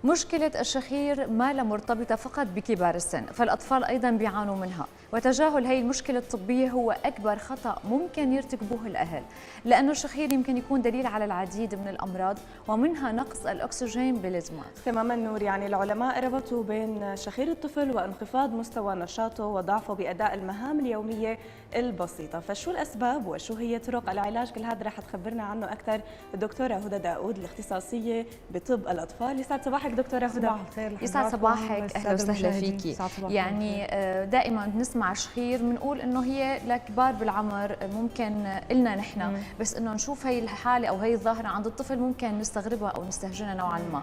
مشكلة الشخير ما لها مرتبطة فقط بكبار السن، فالأطفال أيضا بيعانوا منها، وتجاهل هي المشكلة الطبية هو أكبر خطأ ممكن يرتكبوه الأهل، لأنه الشخير يمكن يكون دليل على العديد من الأمراض ومنها نقص الأكسجين بالدماغ. تماما نور، يعني العلماء ربطوا بين شخير الطفل وانخفاض مستوى نشاطه وضعفه بأداء المهام اليومية البسيطة. فشو الأسباب وشو هي طرق العلاج؟ كل هذا رح تخبرنا عنه أكثر الدكتورة هدى داود الاختصاصية بطب الأطفال. يسعد صباحك دكتورة هدى. صباح الخير. يسعد صباحك، أهلا وسهلا فيكي. يعني دائما بنسمع شخير بنقول إنه هي لكبار بالعمر، ممكن إلنا نحن بس إنه نشوف هي الحالة أو هي الظاهرة عند الطفل ممكن نستغربها أو نستهجنها نوعا ما.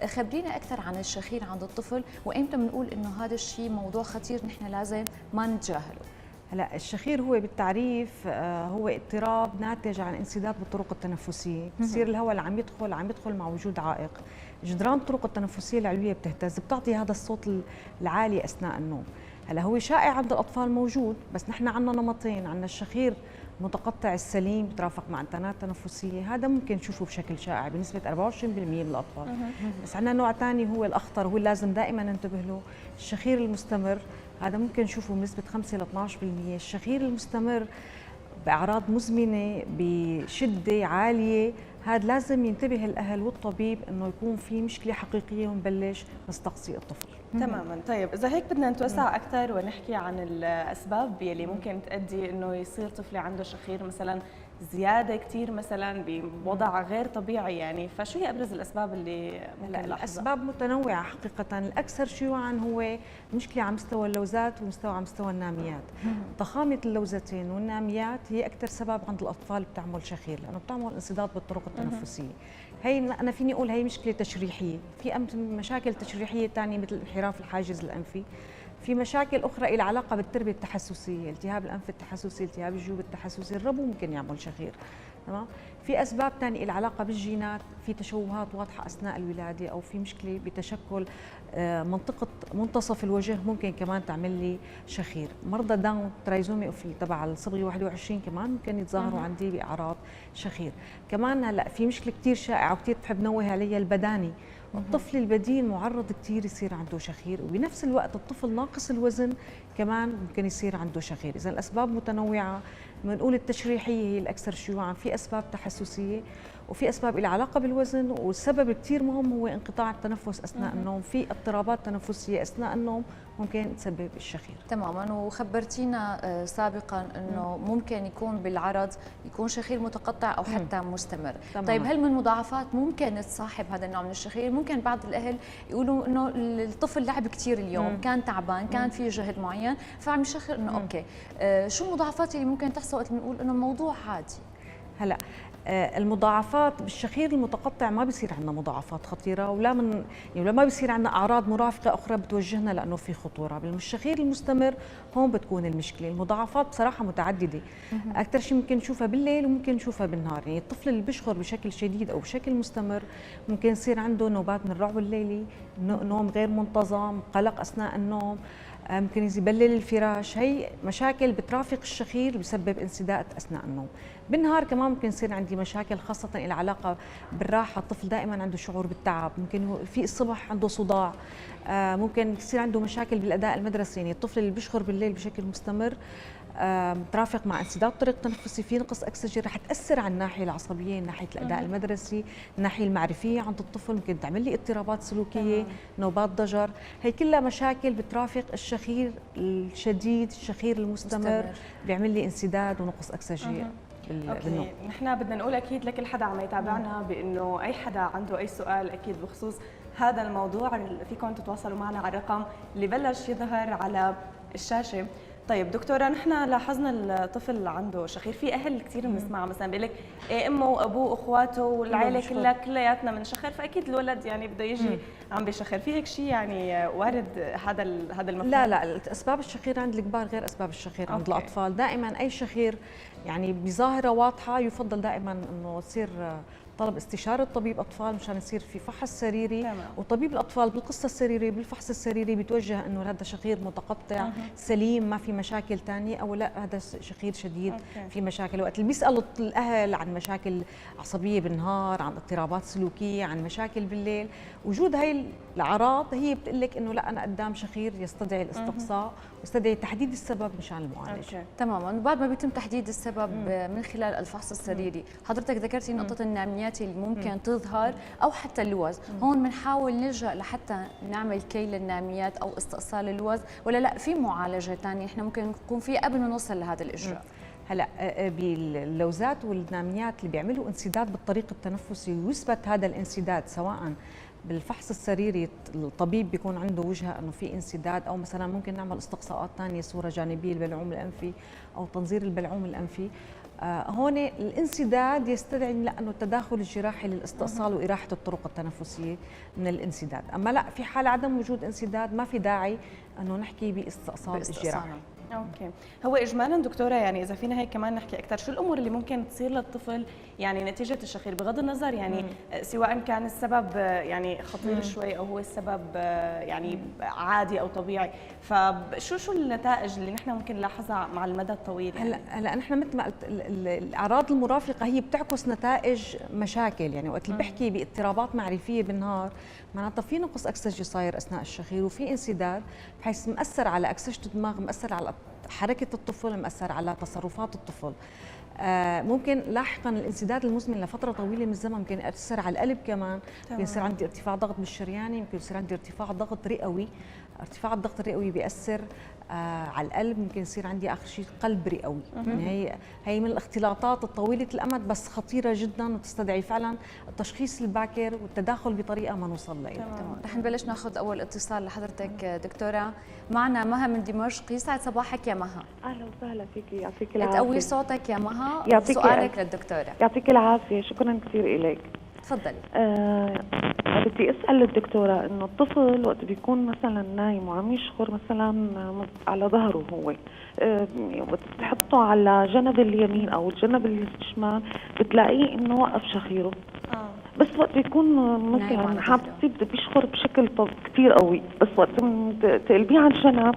خبرينا أكثر عن الشخير عند الطفل وإمتى بنقول إنه هذا الشيء موضوع خطير نحن لازم ما نتجاهله. هلا الشخير هو بالتعريف هو اضطراب ناتج عن انسداد بالطرق التنفسيه، بصير الهواء اللي عم يدخل مع وجود عائق، جدران الطرق التنفسيه العلويه بتهتز، بتعطي هذا الصوت العالي اثناء النوم. هلا هو شائع عند الاطفال موجود، بس نحن عندنا نمطين، عندنا الشخير متقطع السليم بترافق مع انتانات تنفسيه، هذا ممكن نشوفه بشكل شائع بنسبه 24% من الاطفال. بس عندنا نوع ثاني هو الاخطر، هو اللي لازم دائما ننتبه له، الشخير المستمر، هذا ممكن نشوفه بنسبه 5 ل 12%. الشخير المستمر باعراض مزمنه بشده عاليه، هذا لازم ينتبه الاهل والطبيب انه يكون في مشكله حقيقيه ونبلش نستقصي الطفل. تماما. طيب اذا هيك بدنا نتوسع اكثر ونحكي عن الاسباب يلي ممكن تؤدي انه يصير طفلي عنده شخير، مثلا زياده كثير مثلا بوضع غير طبيعي، يعني فشو هي ابرز الاسباب اللي ممكن نلاحظها؟ الاسباب متنوعه حقيقه، الاكثر شيوعا هو مشكله على مستوى اللوزات ومستوى على مستوى الناميات. ضخامه اللوزتين والناميات هي اكثر سبب عند الاطفال بتعمل شخير، لانه بتعمل انسداد بالطرق التنفسيه. هي انا فيني اقول هي مشكله تشريحيه، في مشاكل تشريحيه ثانيه مثل انحراف الحاجز الانفي، في مشاكل اخرى لها علاقه بالتربه التحسسيه، التهاب الانف التحسسي، التهاب الجيوب التحسسي، الربو ممكن يعمل شخير. تمام. في اسباب ثانيه لها علاقه بالجينات، في تشوهات واضحه اثناء الولاده او في مشكله بتشكل منطقه منتصف الوجه ممكن كمان تعمل لي شخير. مرضى داون ترايزومي تبع الصبغه 21 كمان ممكن يتظاهروا عندي باعراض شخير. كمان هلا في مشكله كثير شائعه وكثير بحب نوه عليها، البداني. الطفل البدين معرض كثير يصير عنده شخير، وبنفس الوقت الطفل ناقص الوزن كمان ممكن يصير عنده شخير. اذا الاسباب متنوعه، بنقول التشريحيه هي الاكثر شيوعا، في اسباب تحسسيه وفي اسباب لها علاقه بالوزن، والسبب كثير مهم هو انقطاع التنفس اثناء النوم، في اضطرابات تنفسيه اثناء النوم ممكن تسبب الشخير. تماما. وخبرتينا سابقا انه ممكن يكون بالعرض يكون شخير متقطع او حتى مستمر. تمام. طيب هل من مضاعفات ممكن تصاحب هذا النوع من الشخير؟ ممكن بعض الاهل يقولوا انه الطفل لعب كثير اليوم، كان تعبان، كان في جهد معين فعم يشخر انه اوكي. شو المضاعفات اللي ممكن تحصل وقت بنقول انه الموضوع عادي؟ هلا المضاعفات بالشخير المتقطع ما بيصير عندنا مضاعفات خطيره، ولا من يعني ما بيصير عندنا اعراض مرافقه اخرى بتوجهنا لانه في خطوره. بالشخير المستمر هون بتكون المشكله. المضاعفات بصراحه متعدده، اكثر شيء ممكن نشوفها بالليل وممكن نشوفها بالنهار. يعني الطفل اللي بيشخر بشكل شديد او بشكل مستمر ممكن يصير عنده نوبات من الرعب الليلي، نوم غير منتظم، قلق اثناء النوم، ممكن يبلل الفراش. هي مشاكل بترافق الشخير بسبب انسداد اثناء النوم. بالنهار كمان ممكن يصير عندي مشاكل خاصه لها علاقه بالراحه، الطفل دائما عنده شعور بالتعب، ممكن في الصبح عنده صداع، ممكن يصير عنده مشاكل بالاداء المدرسي. يعني الطفل اللي بيشخر بالليل بشكل مستمر مترافق مع انسداد طريق تنفسي، في نقص اكسجين، رح تاثر على الناحيه العصبيه، ناحيه الاداء المدرسي، الناحيه المعرفيه عند الطفل، ممكن تعمل لي اضطرابات سلوكيه، نوبات ضجر. هي كلها مشاكل بترافق الشخير الشديد، الشخير المستمر بيعمل لي انسداد ونقص اكسجين. اوكي، نحن بدنا نقول اكيد لكل حدا عم يتابعنا بانه اي حدا عنده اي سؤال اكيد بخصوص هذا الموضوع فيكم تتواصلوا معنا على الرقم اللي بلش يظهر على الشاشه. طيب دكتوره، نحن لاحظنا الطفل عنده شخير، في اهل كثير بنسمعها مثلا بيقول لك إيه امه وابوه واخواته والعائله كلياتنا بنشخر، فاكيد الولد يعني بده يجي عم بيشخر. في هيك شيء يعني وارد هذا المفهوم؟ لا اسباب الشخير عند الكبار غير اسباب الشخير عند الاطفال. دائما اي شخير يعني بظاهره واضحه يفضل دائما انه تصير طلب استشاره طبيب اطفال مشان يصير في فحص سريري. وطبيب الاطفال بالقصه السريريه بالفحص السريري بيتوجه انه هذا شخير متقطع سليم ما في مشاكل ثانيه، او لا هذا شخير شديد في مشاكل. وقت اللي بيسالوا الاهل عن مشاكل عصبيه بالنهار، عن اضطرابات سلوكيه، عن مشاكل بالليل، وجود هاي الاعراض هي بتقول لك انه لا انا قدام شخير يستدعي الاستقصاء ويستدعي تحديد السبب مشان المعالجه. تماما. بعد ما بيتم تحديد السبب من خلال الفحص السريري، حضرتك ذكرتي نقطه الناميات اللي ممكن تظهر او حتى اللوز، هون بنحاول نلجا لحتى نعمل كي للناميات او استئصال اللوز، ولا لا في معالجه ثانيه احنا ممكن نكون فيها قبل ما نوصل لهذا الاجراء؟ هلا باللوزات والناميات اللي بيعملوا انسداد بالطريق التنفسي ويثبت هذا الانسداد سواء بالفحص السريري الطبيب بيكون عنده وجهه انه في انسداد، او مثلا ممكن نعمل استقصاءات ثانيه صوره جانبيه البلعوم الانفي او تنظير البلعوم الانفي. هون الانسداد يستدعي لانه التداخل الجراحي للاستئصال واراحه الطرق التنفسيه من الانسداد، اما لا في حال عدم وجود انسداد ما في داعي انه نحكي باستئصال جراحي. اوكي. هو اجمالا دكتوره يعني اذا فينا هيك كمان نحكي اكثر، شو الامور اللي ممكن تصير للطفل يعني نتيجه الشخير بغض النظر يعني سواء كان السبب يعني خطير شوي او هو السبب يعني عادي او طبيعي، فشو النتائج اللي نحن ممكن نلاحظها مع المدى الطويل؟ يعني هلا نحن مثل ما قلت الاعراض المرافقه هي بتعكس نتائج مشاكل، يعني وقت اللي بحكي باضطرابات معرفيه بالنهار معناتها في نقص اكسجه صاير اثناء الشخير وفي انسداد بحيث مأثر على اكسجه الدماغ، مأثر على حركه الطفل، مأثر على تصرفات الطفل. ممكن لاحقا الانسداد المزمن لفتره طويله من الزمن ممكن ياثر على القلب كمان، ممكن يصير عندي ارتفاع ضغط بالشرياني، ممكن يصير عندي ارتفاع ضغط رئوي. ارتفاع الضغط الرئوي بيأثر على القلب، ممكن يصير عندي اخر شيء قلب رئوي. يعني هي من الاختلاطات الطويله الامد بس خطيره جدا وتستدعي فعلا التشخيص الباكر والتداخل بطريقه ما نوصل لها. تمام. رح نبلش ناخذ اول اتصال لحضرتك دكتوره. معنا مها من دمشق. يسعد صباحك يا مها. اهلا وسهلا فيكي، يعطيك العافيه. تقوي صوتك يا مها. سؤالك للدكتوره. يعطيك العافيه، شكرا كثير لك. تفضلي. بدي اسال الدكتوره انه الطفل وقت بيكون مثلا نايم وعم يشخر مثلا على ظهره هو، بتحطه على جنب اليمين او الجنب الشمال بتلاقيه انه وقف شخيره. بس وقت بيكون مثلا حابب بيشخر بشكل كثير قوي، بس وقت تقلبيه على الجنب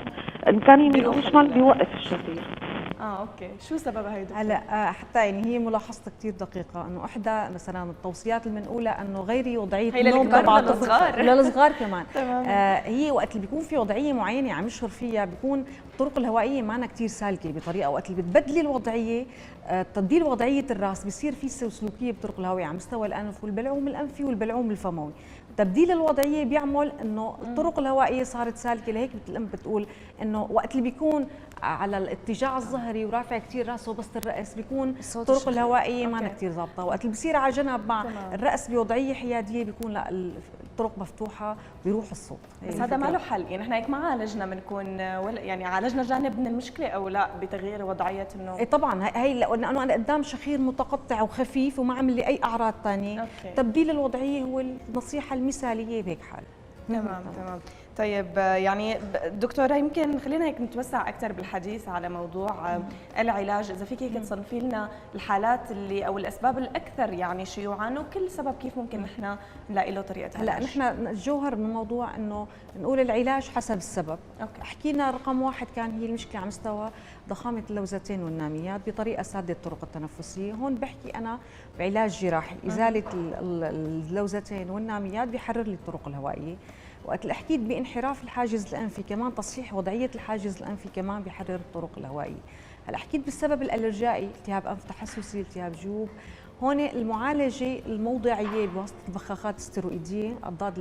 ان كان يمين او شمال بيوقف الشخير. اوكي، شو سبب هي دكتور؟ هلا حتى يعني هي ملاحظتها كثير دقيقه، انه احدى مثلا التوصيات المنقوله انه غيري وضعيه النوم تبع الطفل للصغار كمان. هي وقت اللي بيكون في وضعيه معينه عم يشخر فيها بيكون الطرق الهوائيه معنا كثير سالكه بطريقه، وقت اللي بتبدلي الوضعيه تبديل وضعيه الراس بيصير في سلوكيه بالطرق الهوائيه على مستوى الانف والبلعوم الانفي والبلعوم الفموي. تبديل الوضعيه بيعمل انه الطرق الهوائيه صارت سالكه، لهيك الام بتقول انه وقت اللي بيكون على الاتجاه الظهري ورافع كثير راسه وبسط الراس بيكون الطرق الهوائيه ما كثير ظابطه، وقت اللي بصير على جنب مع الراس بوضعيه حياديه بيكون لا الطرق مفتوحه بيروح الصوت. بس هذا ما له حل، يعني نحن هيك ما عالجنا بنكون يعني عالجنا جانب من المشكله او لا بتغيير وضعيه النوم؟ طبعا هي لانه انا قدام شخير متقطع وخفيف وما عمل لي اي اعراض ثانيه، تبديل الوضعيه هو النصيحه المثاليه بهيك حال. تمام. طيب يعني دكتوره يمكن خلينا هيك نتوسع اكثر بالحديث على موضوع العلاج، اذا فيك هيك تصنفي لنا الحالات اللي او الاسباب الاكثر يعني شيوعا وكل سبب كيف ممكن نحن نلاقي له طريقه علاج. هلا نحن الجوهر من الموضوع انه نقول العلاج حسب السبب. حكينا رقم واحد كان هي المشكله على مستوى ضخامه اللوزتين والناميات بطريقه ساده الطرق التنفسيه، هون بحكي انا بعلاج جراحي ازاله اللوزتين والناميات بيحرر لي الطرق الهوائيه. وقت اللي حكيت بانحراف الحاجز الانفي كمان تصحيح وضعيه الحاجز الانفي كمان بيحرر الطرق الهوائيه. هلا حكيت بالسبب الالرجائي، التهاب انف تحسسي، التهاب جيوب، هون المعالجه الموضعيه بواسطه البخاخات الستيرويديه اضداد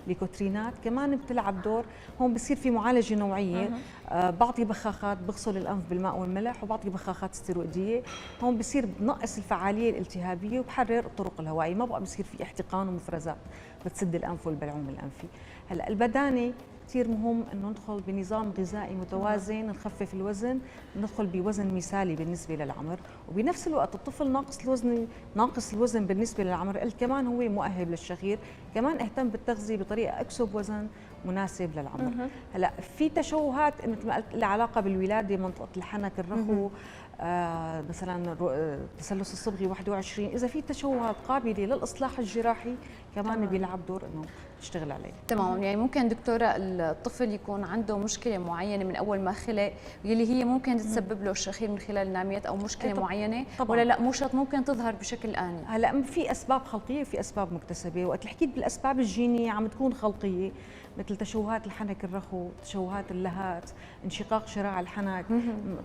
الليكوترينات كمان بتلعب دور. هون بصير في معالجه نوعيه، بعطي بخاخات بغسل الانف بالماء والملح وبعطي بخاخات ستيرويديه، هون بصير بنقص الفعاليه الالتهابيه وبحرر الطرق الهوائيه، ما بقى بصير في احتقان ومفرزات بتسد الانف والبلعوم الانفي. هلا البدانه كثير مهم انه ندخل بنظام غذائي متوازن، نخفف الوزن، ندخل بوزن مثالي بالنسبه للعمر، وبنفس الوقت الطفل ناقص الوزن بالنسبه للعمر كمان هو مؤهب للشخير، كمان اهتم بالتغذيه بطريقه اكسب وزن مناسب للعمر. هلا في تشوهات مثل ما قلت لها علاقه بالولاده، منطقه الحنك، الرخو، مثلا التسلس الصبغي 21، اذا في تشوهات قابله للاصلاح الجراحي كمان بيلعب دور انه تشتغل عليه. تمام، يعني ممكن دكتوره الطفل يكون عنده مشكله معينه من اول ما خلق يلي هي ممكن تسبب له الشخير من خلال الناميات او مشكله معينه طبعاً. ولا لا مو شرط ممكن تظهر بشكل آني؟ هلا في اسباب خلقيه وفي اسباب مكتسبه، وقت حكيت بالاسباب الجينيه عم تكون خلقيه مثل تشوهات الحنك الرخو، تشوهات اللهات، انشقاق شراع الحنك،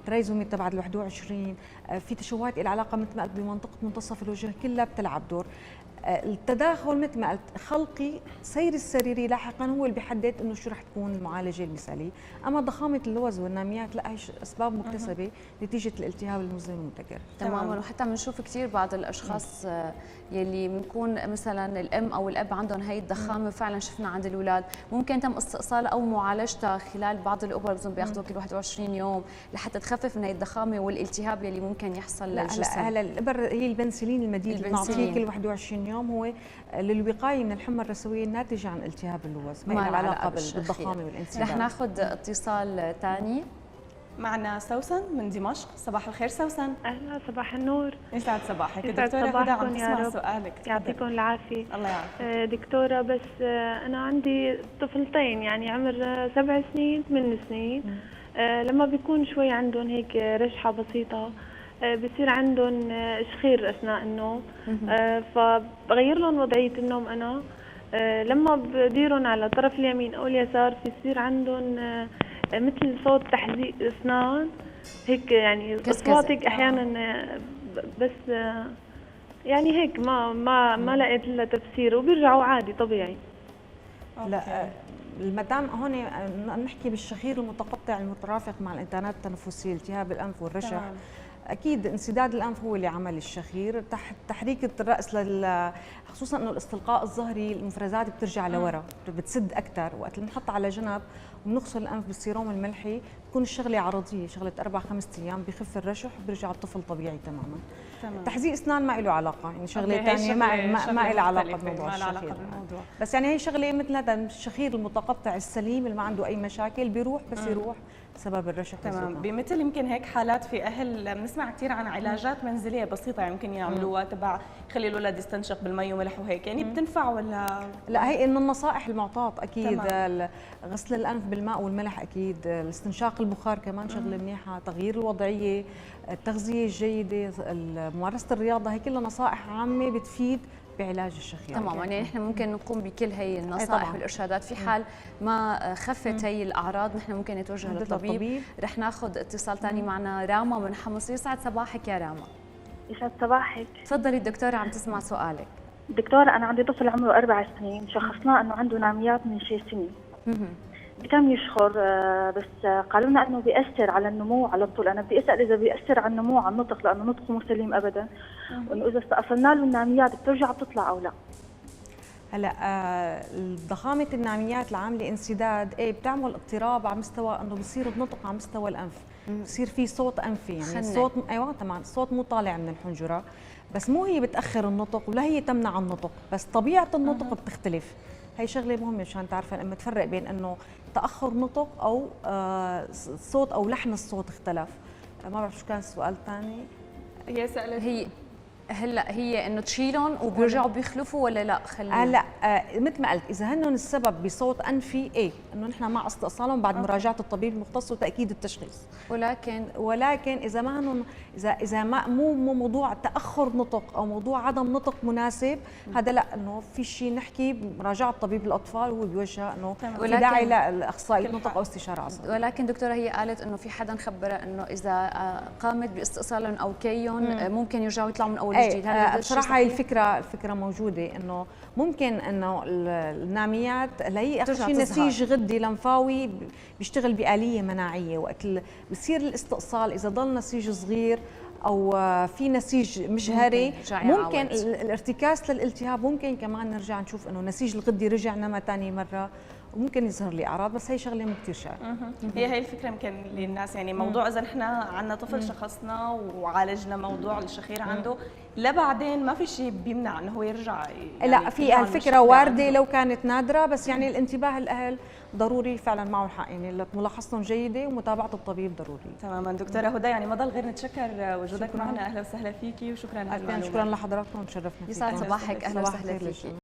تريزومي تبع ال 21، في تشوهات لها علاقه مثل ما قلت بمنطقه منتصف الوجه، كلها بتلعب دور. التداخل مثل ما قلت خلقي، سير السريري لاحقا هو اللي بيحدد انه شو رح تكون المعالجه المثاليه، اما ضخامه اللوز والناميات لا، هي اسباب مكتسبه نتيجه الالتهاب المزمن المتكرر. تماما، وحتى بنشوف كثير بعض الاشخاص يلي بنكون مثلا الام او الاب عندهم هي الضخامه، فعلا شفنا عند الاولاد ممكن تم استئصالها او معالجتها خلال بعض الابر بظن بياخذوا كل 21 يوم لحتى تخفف من هي الضخامه والالتهاب يلي ممكن يحصل للجسم. هلا الابر هي البنسلين المديد اللي بنعطيه كل 21 يوم، هو للوقايه من الحمى الرثويه الناتجه عن التهاب اللوز، ما له علاقه بالضخامه والانسداد. رح ناخذ اتصال ثاني. معنا سوسن من دمشق. صباح الخير سوسن. اهلا، صباح النور. يسعد صباحك. الدكتوره هدى عم تسمع سؤالك. يعطيكم العافيه. الله يعافيك. دكتوره، بس انا عندي طفلتين يعني عمر 7 سنين 8 سنين. لما بيكون شوي عندهم هيك رشحه بسيطه بصير عندهم شخير اثناء النوم، فبغير لهم وضعيه النوم انا. لما بديرهم على الطرف اليمين او اليسار بيصير عندهم مثل صوت تحزيق اسنان هيك، يعني اصوات هيك احيانا، بس يعني هيك ما لقيت لها تفسير وبيرجعوا عادي طبيعي. لا المدام هون نحكي بالشخير المتقطع المترافق مع الانتانات التنفسيه، التهاب الانف والرشح. اكيد انسداد الانف هو اللي عمل الشخير، تحت تحريك الراس خصوصا انه الاستلقاء الظهري المفرزات بترجع لورا، بتسد اكثر. وقت اللي بنحط على جنب وبنغسل الانف بالسيروم الملحي بتكون الشغله عرضيه، شغله 4-5 ايام بخف الرشح وبيرجع الطفل طبيعي تماما. تحزيق اسنان ما له علاقه، يعني شغله ثانيه ما لها علاقه بموضوع الشخير. بس يعني هي شغله مثل هذا الشخير المتقطع السليم اللي ما عنده اي مشاكل بيروح، بس يروح بسبب الرشح. تمام. بمثل يمكن هيك حالات في اهل بنسمع كثير عن علاجات منزليه بسيطه يعني ممكن يعملوها تبع خلي الولد يستنشق بالمي وملح وهيك، يعني بتنفع ولا لا؟ هي انه النصائح المعطاه اكيد. غسل الانف بالماء والملح اكيد، الاستنشاق البخار كمان شغله منيحه، تغيير الوضعيه، التغذيه الجيده، ممارسه الرياضه، هي كلها نصائح عامه بتفيد بعلاج الشخير. تماما، يعني نحن ممكن نقوم بكل هي النصائح والارشادات في حال ما خفت هي الاعراض، نحن ممكن نتوجه للطبيب. رح ناخذ اتصال ثاني. معنا راما من حمص. يسعد صباحك يا راما. يسعد صباحك. تفضلي الدكتوره عم تسمع سؤالك. دكتوره، انا عندي طفل عمره 4 سنين، شخصناه انه عنده ناميات من شي سنه. كم يشخر، بس قالوا لنا انه بيأثر على النمو على طول. انا بدي اسال اذا بيأثر على النمو على النطق، لانه نطقه مو سليم ابدا، وانه اذا استأصلنا له الناميات بترجع بتطلع او لا. هلا ضخامه الناميات العامله انسداد بتعمل اضطراب على مستوى انه بصير النطق على مستوى الانف، بصير في صوت انفي، يعني الصوت تمام، الصوت مو طالع من الحنجره، بس مو هي بتاخر النطق ولا هي تمنع النطق، بس طبيعه النطق بتختلف. هي شغله مهمه مشان تعرفوا لما تفرق بين انه تاخر نطق او صوت او لحن الصوت اختلف. ما بعرف شو كان السؤال الثاني. هي سالت هلا هي انه تشيلهم وبيرجعوا بيخلفوا ولا لا؟ هلا مثل ما قلت، اذا هن السبب بصوت انفي انه نحن مع استئصالهم بعد مراجعه الطبيب المختص وتاكيد التشخيص. ولكن اذا ما هن اذا ما مو موضوع تاخر نطق او موضوع عدم نطق مناسب، هذا لا، انه في شيء نحكي بمراجعه طبيب الاطفال وهو بيوجه انه في داعي لاخصائي النطق او استشاره عصبيه. ولكن دكتوره هي قالت انه في حدا خبرها انه اذا قامت باستئصالهم او كيهم ممكن يرجعوا يطلعوا من اول جديد. بصراحه هي الفكره موجوده، انه ممكن انه الناميات هي شيء نسيج غدي لمفاوي بيشتغل بآلية مناعيه، وقت بصير الاستئصال اذا ضل نسيج صغير او في نسيج مجهري ممكن الارتكاز للالتهاب، ممكن كمان نرجع نشوف انه نسيج الغدي رجع نما ثاني مره وممكن يظهر لي اعراض، بس هي شغله مو كثير شائعه. هي الفكره يمكن للناس، يعني موضوع اذا نحن عندنا طفل شخصنا وعالجنا موضوع الشخير عنده، لا بعدين ما في شيء بيمنع انه هو يرجع يعني لا، في هالفكره وارده لو كانت نادره، بس يعني الانتباه الاهل ضروري فعلا، معه حق، يعني ملاحظتهم جيده ومتابعه الطبيب ضروري. تماما دكتوره هدى، يعني ما ضل غير نتشكر وجودك معنا، اهلا وسهلا فيكي وشكرا على المعلومات. شكرا لحضراتكم، تشرفنا فيكم. يسعد صباحك، اهلا وسهلا فيكي.